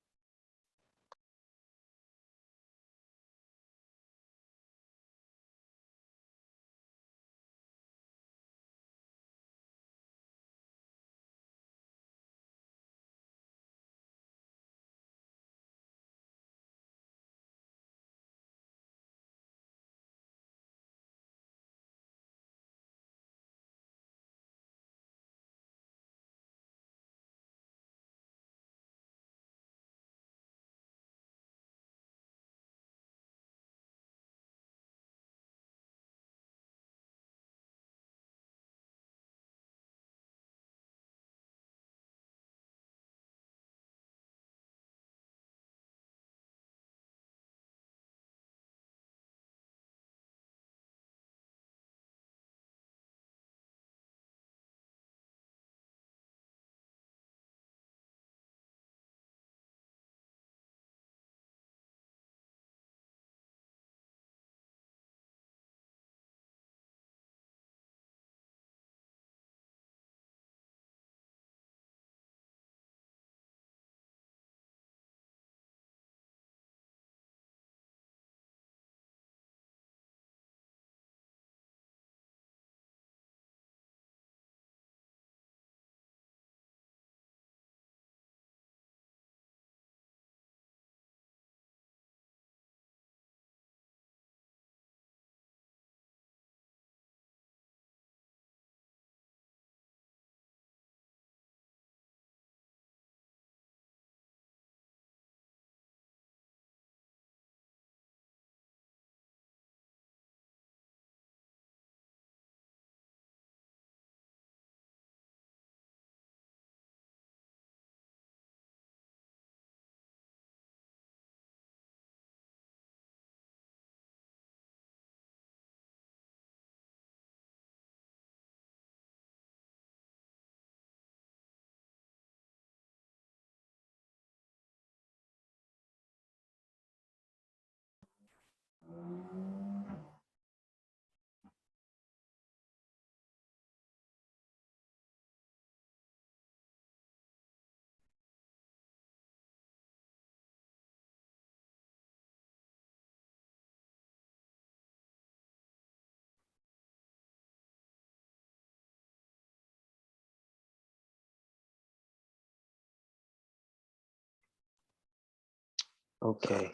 Speaker 2: Okay.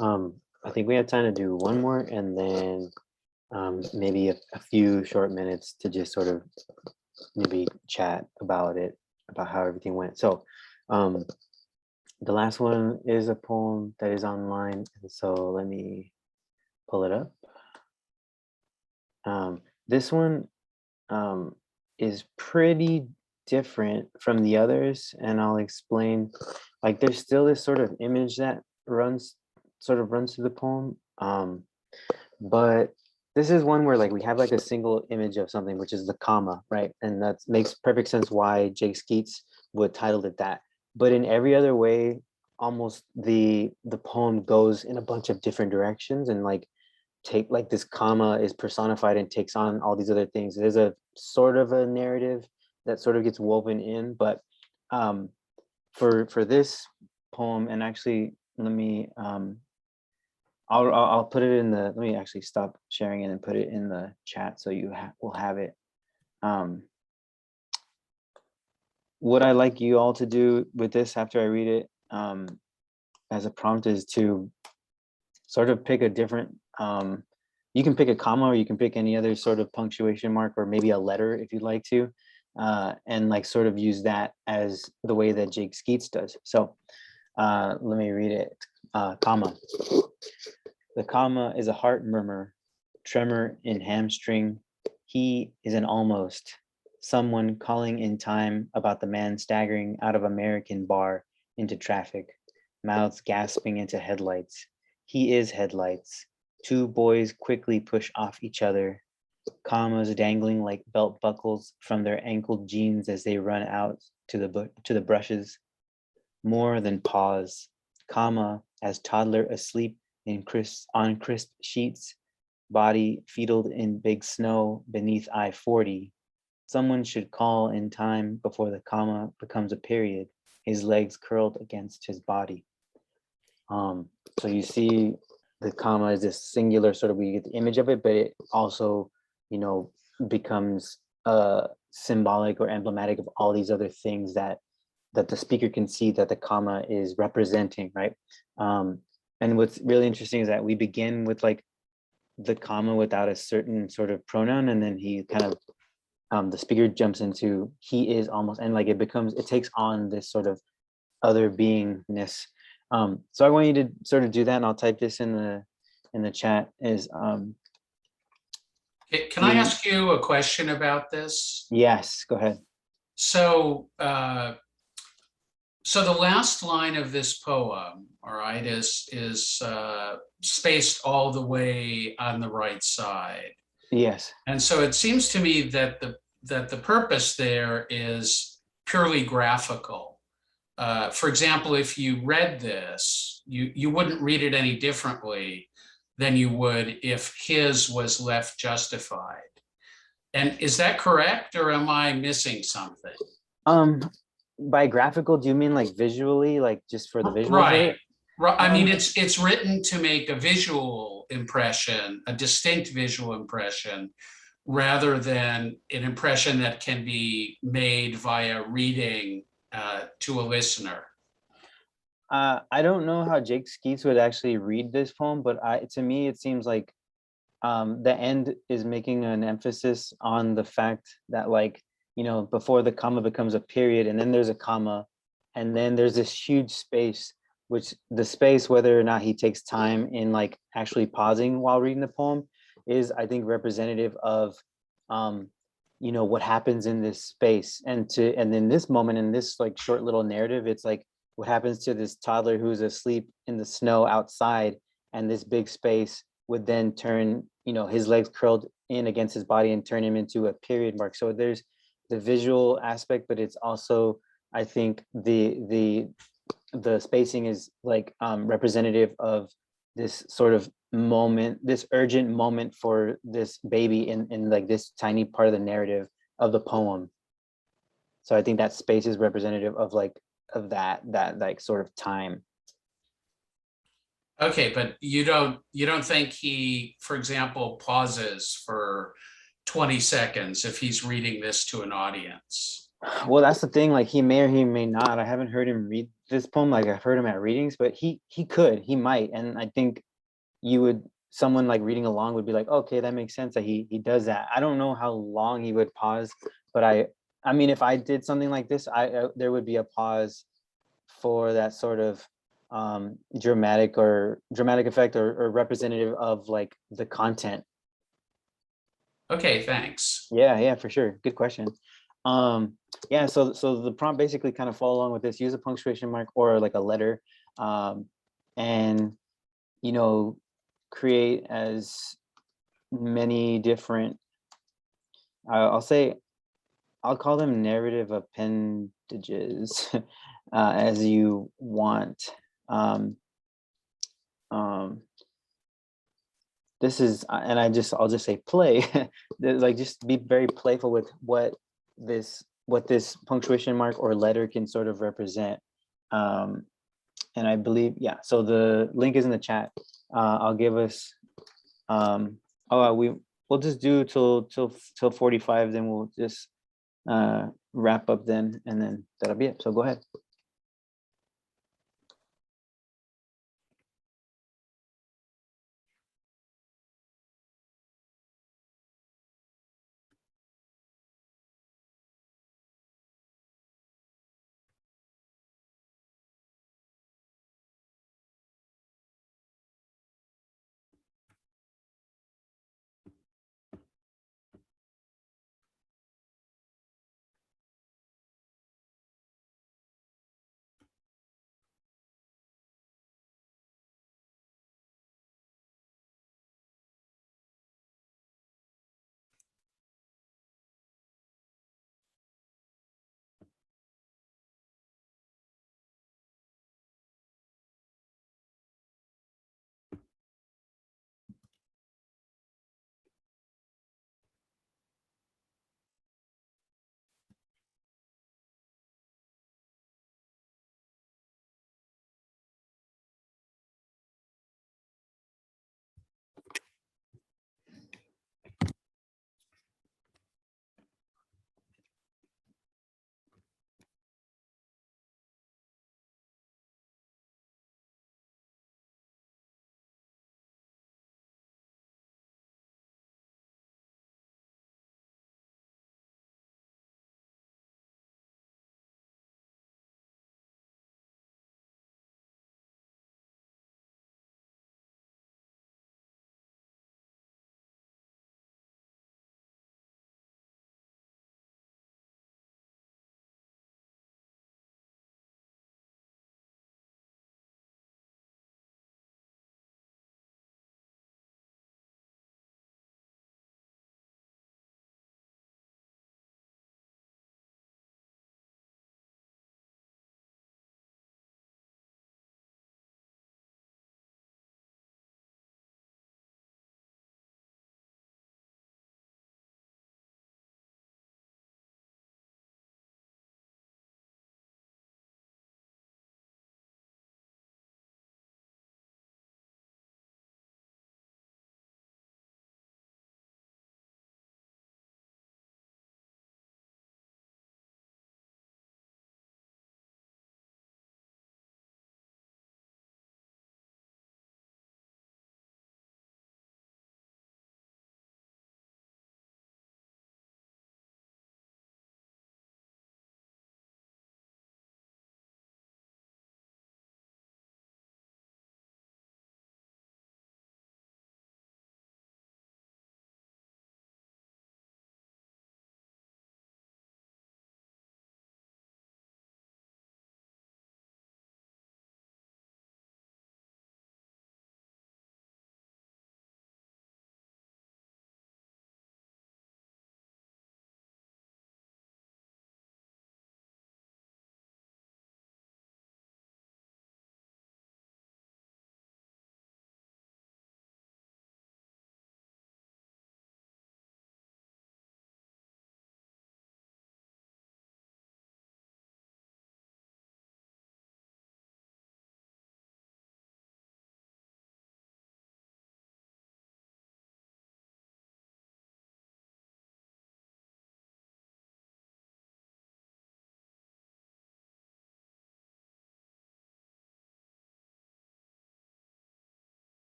Speaker 2: I think we have time to do one more and then maybe a few short minutes to just sort of maybe chat about it, about how everything went. So the last one is a poem that is online. And so let me pull it up. This one is pretty different from the others, and I'll explain. Like, there's still this sort of image that runs through the poem, but this is one where like we have like a single image of something, which is the comma, right? And that makes perfect sense why Jake Skeets would title it that. But in every other way, almost the poem goes in a bunch of different directions, and like take like this comma is personified and takes on all these other things. There's a sort of a narrative that sort of gets woven in, but for this poem, and actually let me I'll put it in the, let me actually stop sharing it and put it in the chat so you will have it. What I like you all to do with this after I read it as a prompt is to sort of pick a different, you can pick a comma or you can pick any other sort of punctuation mark or maybe a letter if you'd like to, and like sort of use that as the way that Jake Skeets does. So let me read it, comma. The comma is a heart murmur, tremor in hamstring. He is an almost, someone calling in time about the man staggering out of American bar into traffic, mouths gasping into headlights. He is headlights. Two boys quickly push off each other, commas dangling like belt buckles from their ankle jeans as they run out to the brushes. More than pause, comma, as toddler asleep on crisp sheets, body fetal in big snow beneath I-40, someone should call in time before the comma becomes a period, his legs curled against his body. So you see the comma is this singular sort of, we get the image of it, but it also, you know, becomes symbolic or emblematic of all these other things that the speaker can see that the comma is representing, right? And what's really interesting is that we begin with like the comma without a certain sort of pronoun, and then he kind of, the speaker jumps into he is almost, and like it takes on this sort of other beingness. So I want you to sort of do that, and I'll type this in the chat.
Speaker 7: Can I ask you a question about this?
Speaker 2: Yes, go ahead.
Speaker 7: So, so the last line of this poem, all right, is spaced all the way on the right side.
Speaker 2: Yes.
Speaker 7: And so it seems to me that the purpose there is purely graphical. For example, if you read this, you wouldn't read it any differently than you would if his was left justified. And is that correct, or am I missing something?
Speaker 2: By graphical, do you mean like visually, like just for the visual?
Speaker 7: Right. I mean, it's written to make a visual impression, a distinct visual impression, rather than an impression that can be made via reading to a listener.
Speaker 2: I don't know how Jake Skeets would actually read this poem, but to me, it seems like the end is making an emphasis on the fact that, like, you know, before the comma becomes a period, and then there's a comma, and then there's this huge space, which the space, whether or not he takes time in like actually pausing while reading the poem, is, I think, representative of, you know, what happens in this space. And in this moment, in this like short little narrative, it's like what happens to this toddler who's asleep in the snow outside, and this big space would then turn, you know, his legs curled in against his body and turn him into a period mark. So there's the visual aspect, but it's also, I think, the spacing is like representative of this sort of moment, this urgent moment for this baby in like this tiny part of the narrative of the poem. So I think that space is representative of like that like sort of time.
Speaker 7: Okay, but you don't think he, for example, pauses for 20 seconds if he's reading this to an audience?
Speaker 2: Well, that's the thing, like he may or he may not. I haven't heard him read this poem, like I've heard him at readings, but he might. And I think someone like reading along would be like, okay, that makes sense that he does that. I don't know how long he would pause, but I mean, if I did something like this, there would be a pause for that sort of dramatic effect or representative of like the content.
Speaker 7: Okay, thanks.
Speaker 2: Yeah, for sure. Good question. Yeah, so the prompt basically kind of follow along with this: use a punctuation mark or like a letter, and you know, create as many different, I'll call them narrative appendages as you want. This is, and I'll just say play. Like, just be very playful with what this punctuation mark or letter can sort of represent. And I believe, yeah, so the link is in the chat. I'll give us, we'll just do till 45, then we'll just wrap up then, and then that'll be it. So go ahead.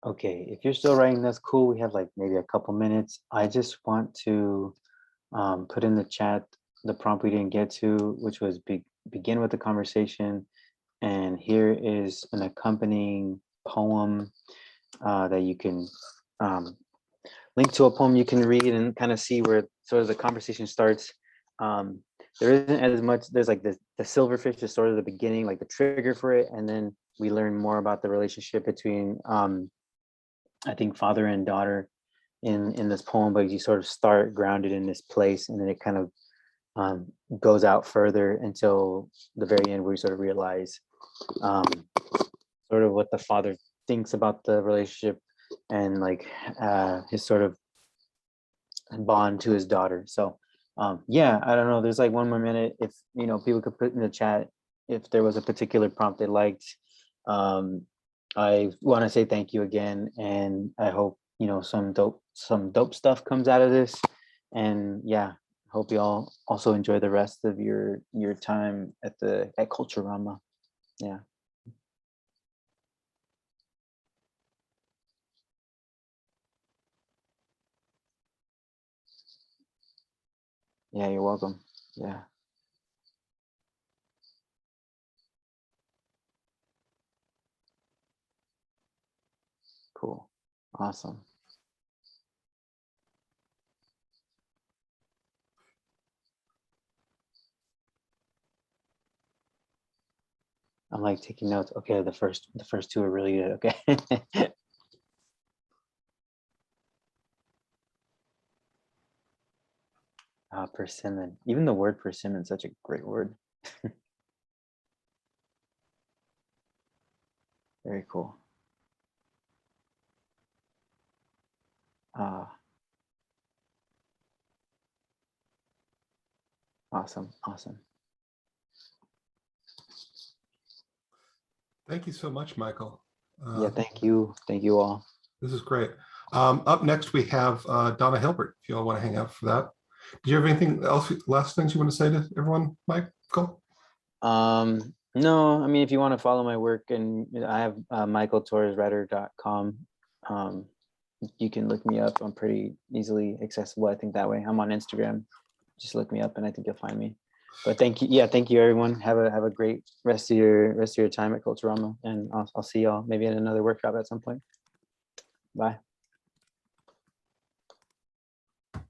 Speaker 2: Okay, if you're still writing, that's cool. We have like maybe a couple minutes. I just want to put in the chat the prompt we didn't get to, which was begin with the conversation. And here is an accompanying poem that you can link to a poem you can read and kind of see where sort of the conversation starts. There isn't as much, there's like the silverfish is sort of the beginning, like the trigger for it. And then we learn more about the relationship between, I think, father and daughter in this poem, but you sort of start grounded in this place, and then it kind of goes out further until the very end where you sort of realize sort of what the father thinks about the relationship and like his sort of bond to his daughter. So yeah, I don't know, there's like one more minute. If you know, people could put in the chat if there was a particular prompt they liked. I want to say thank you again, and I hope, you know, some dope stuff comes out of this. And yeah, hope you all also enjoy the rest of your time at Culturama. Yeah. Yeah, you're welcome. Yeah. Cool. Awesome. I'm like taking notes. Okay, the first two are really good. Okay. Persimmon. Even the word persimmon is such a great word. Very cool. Awesome. Awesome.
Speaker 1: Thank you so much, Michael.
Speaker 2: Yeah, thank you. Thank you all.
Speaker 1: This is great. Up next, we have Donna Hilbert, if you all want to hang out for that. Do you have anything else, last things you want to say to everyone, Michael?
Speaker 2: No, I mean, if you want to follow my work, and I have michaeltorreswriter.com. You can look me up. I'm pretty easily accessible, I think, that way. I'm on Instagram. Just look me up and I think you'll find me. But thank you. Yeah, thank you everyone. Have a great rest of your time at Culturama, and I'll see y'all maybe in another workshop at some point. Bye.